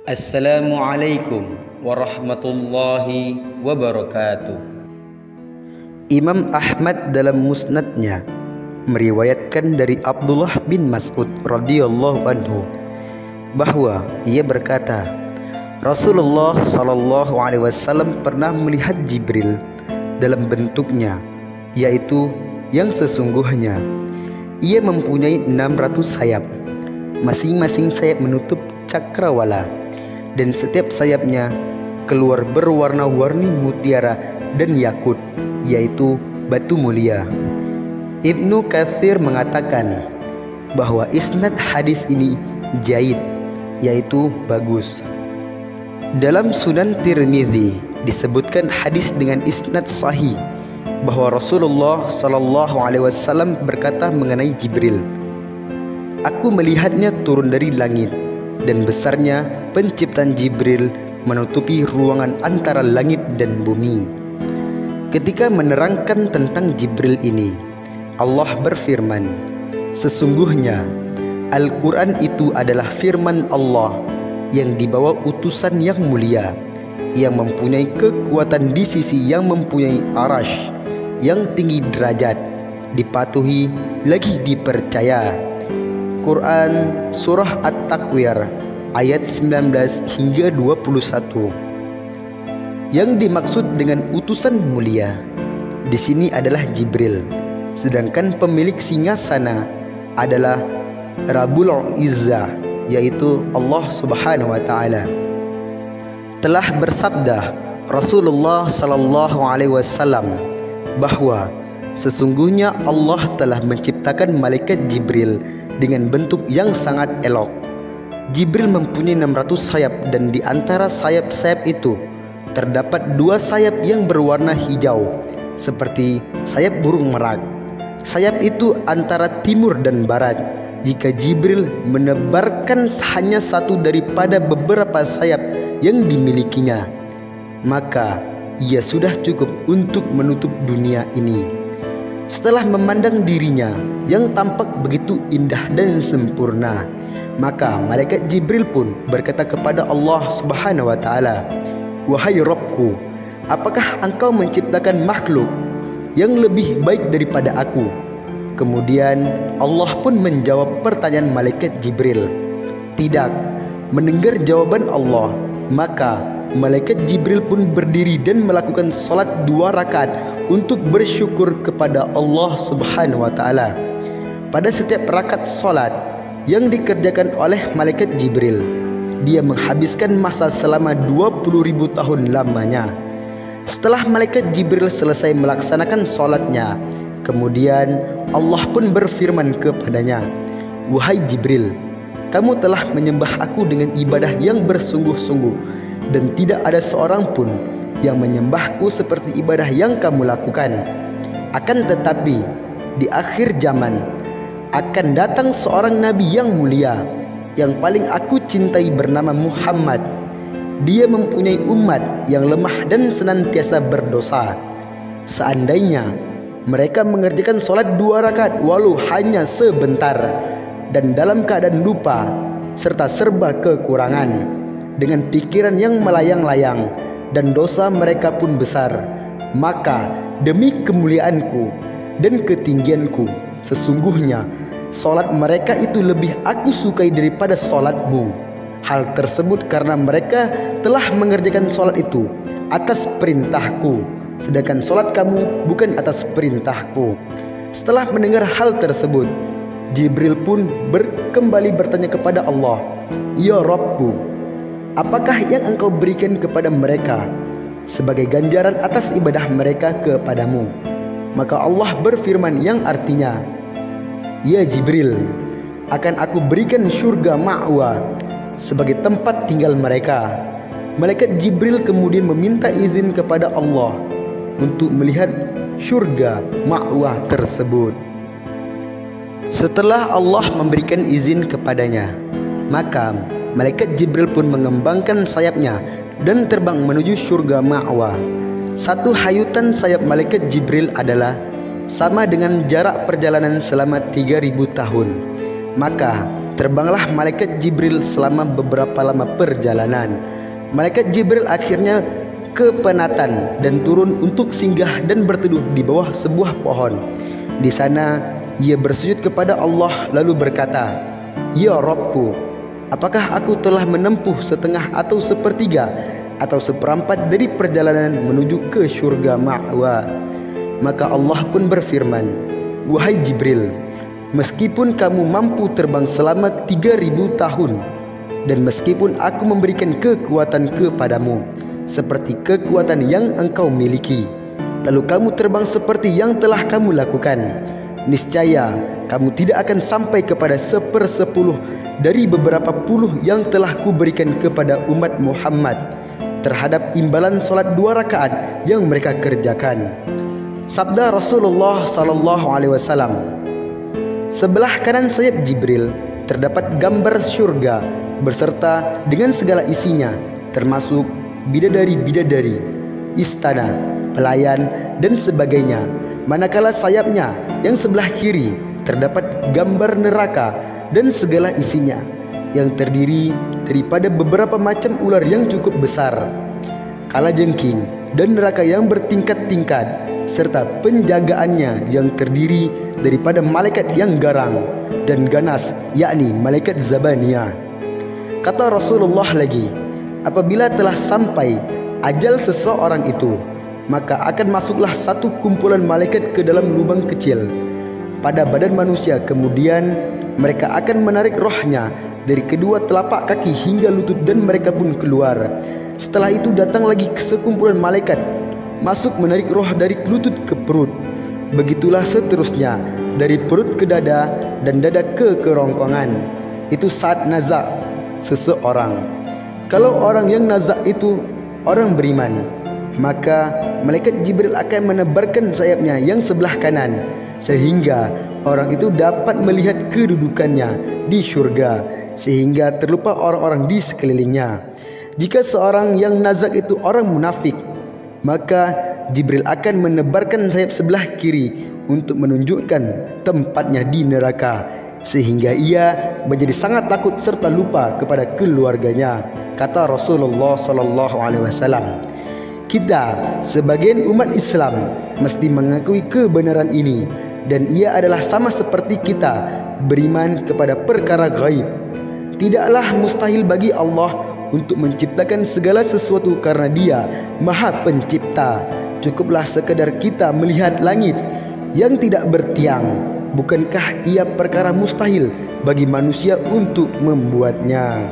Assalamualaikum warahmatullahi wabarakatuh. Imam Ahmad dalam musnadnya meriwayatkan dari Abdullah bin Mas'ud radhiyallahu anhu bahwa ia berkata, Rasulullah sallallahu alaihi wasallam pernah melihat Jibril dalam bentuknya, yaitu yang sesungguhnya. Ia mempunyai 600 sayap. Masing-masing sayap menutup cakrawala, dan setiap sayapnya keluar berwarna-warni mutiara dan yakut, yaitu batu mulia. Ibnu Katsir mengatakan bahwa isnad hadis ini jaid, yaitu bagus. Dalam Sunan Tirmizi disebutkan hadis dengan isnad sahih bahwa Rasulullah sallallahu alaihi wasallam berkata mengenai Jibril, "Aku melihatnya turun dari langit, dan besarnya penciptaan Jibril menutupi ruangan antara langit dan bumi." Ketika menerangkan tentang Jibril ini, Allah berfirman, "Sesungguhnya Al-Quran itu adalah firman Allah yang dibawa utusan yang mulia, yang mempunyai kekuatan di sisi yang mempunyai arash, yang tinggi derajat, dipatuhi lagi dipercaya." Quran Surah At-Takwir ayat 19 hingga 21. Yang dimaksud dengan utusan mulia di sini adalah Jibril, sedangkan pemilik singgasana adalah Rabbul Izzah, yaitu Allah Subhanahu wa taala. Telah bersabda Rasulullah sallallahu alaihi wasallam bahwa sesungguhnya Allah telah menciptakan malaikat Jibril dengan bentuk yang sangat elok. Jibril mempunyai 600 sayap, dan di antara sayap-sayap itu terdapat 2 sayap yang berwarna hijau seperti sayap burung merak. Sayap itu antara timur dan barat. Jika Jibril menebarkan hanya satu daripada beberapa sayap yang dimilikinya, maka ia sudah cukup untuk menutup dunia ini. Setelah memandang dirinya yang tampak begitu indah dan sempurna, maka malaikat Jibril pun berkata kepada Allah Subhanahu wa taala, "Wahai Rabbku, apakah engkau menciptakan makhluk yang lebih baik daripada aku?" Kemudian Allah pun menjawab pertanyaan malaikat Jibril, "Tidak." Mendengar jawaban Allah, maka malaikat Jibril pun berdiri dan melakukan salat 2 rakaat untuk bersyukur kepada Allah Subhanahu wa taala. Pada setiap rakaat salat yang dikerjakan oleh malaikat Jibril, dia menghabiskan masa selama 20.000 tahun lamanya. Setelah malaikat Jibril selesai melaksanakan salatnya, kemudian Allah pun berfirman kepadanya, "Wahai Jibril, kamu telah menyembah aku dengan ibadah yang bersungguh-sungguh, dan tidak ada seorang pun yang menyembahku seperti ibadah yang kamu lakukan. Akan tetapi di akhir zaman akan datang seorang nabi yang mulia, yang paling aku cintai, bernama Muhammad. Dia mempunyai umat yang lemah dan senantiasa berdosa. Seandainya mereka mengerjakan sholat 2 rakaat walau hanya sebentar, dan dalam keadaan lupa serta serba kekurangan, dengan pikiran yang melayang-layang, dan dosa mereka pun besar, maka demi kemuliaanku dan ketinggianku, sesungguhnya salat mereka itu lebih aku sukai daripada salatmu. Hal tersebut karena mereka telah mengerjakan salat itu atas perintahku, sedangkan salat kamu bukan atas perintahku." Setelah mendengar hal tersebut, Jibril pun kembali bertanya kepada Allah, "Ya Rabbku, apakah yang engkau berikan kepada mereka sebagai ganjaran atas ibadah mereka kepadamu?" Maka Allah berfirman yang artinya, "Ya Jibril, akan aku berikan surga ma'wa sebagai tempat tinggal mereka." Malaikat Jibril kemudian meminta izin kepada Allah untuk melihat surga ma'wa tersebut. Setelah Allah memberikan izin kepadanya, maka malaikat Jibril pun mengembangkan sayapnya dan terbang menuju surga ma'wa. Satu hayutan sayap malaikat Jibril adalah sama dengan jarak perjalanan selama 3.000 tahun. Maka terbanglah malaikat Jibril selama beberapa lama perjalanan. Malaikat Jibril akhirnya kepenatan dan turun untuk singgah dan berteduh di bawah sebuah pohon. Di sana ia bersujud kepada Allah lalu berkata, "Ya Rabbku, apakah aku telah menempuh setengah atau sepertiga atau seperempat dari perjalanan menuju ke syurga ma'wa?" Maka Allah pun berfirman, "Wahai Jibril, meskipun kamu mampu terbang selama 3000 tahun, dan meskipun aku memberikan kekuatan kepadamu seperti kekuatan yang engkau miliki, lalu kamu terbang seperti yang telah kamu lakukan, niscaya kamu tidak akan sampai kepada 1/10 dari beberapa puluh yang telah kuberikan kepada umat Muhammad terhadap imbalan solat 2 rakaat yang mereka kerjakan." Sabda Rasulullah SAW, "Sebelah kanan sayap Jibril terdapat gambar syurga berserta dengan segala isinya, termasuk bidadari-bidadari, istana, pelayan, dan sebagainya. Manakala sayapnya yang sebelah kiri terdapat gambar neraka dan segala isinya, yang terdiri daripada beberapa macam ular yang cukup besar, kalajengking, dan neraka yang bertingkat-tingkat, serta penjagaannya yang terdiri daripada malaikat yang garang dan ganas, yakni malaikat Zabaniyah." Kata Rasulullah lagi, "Apabila telah sampai ajal seseorang itu, maka akan masuklah satu kumpulan malaikat ke dalam lubang kecil pada badan manusia. Kemudian mereka akan menarik rohnya dari kedua telapak kaki hingga lutut dan mereka pun keluar. Setelah itu datang lagi sekumpulan malaikat, masuk menarik roh dari lutut ke perut. Begitulah seterusnya dari perut ke dada dan dada ke kerongkongan. Itu saat nazak seseorang. Kalau orang yang nazak itu orang beriman, maka malaikat Jibril akan menebarkan sayapnya yang sebelah kanan, sehingga orang itu dapat melihat kedudukannya di syurga, sehingga terlupa orang-orang di sekelilingnya. Jika seorang yang nazak itu orang munafik, maka Jibril akan menebarkan sayap sebelah kiri untuk menunjukkan tempatnya di neraka, sehingga ia menjadi sangat takut serta lupa kepada keluarganya. Kata Rasulullah SAW. Kita sebagian umat Islam mesti mengakui kebenaran ini, dan ia adalah sama seperti kita beriman kepada perkara gaib. Tidaklah mustahil bagi Allah untuk menciptakan segala sesuatu karena Dia Maha Pencipta. Cukuplah sekadar kita melihat langit yang tidak bertiang. Bukankah ia perkara mustahil bagi manusia untuk membuatnya?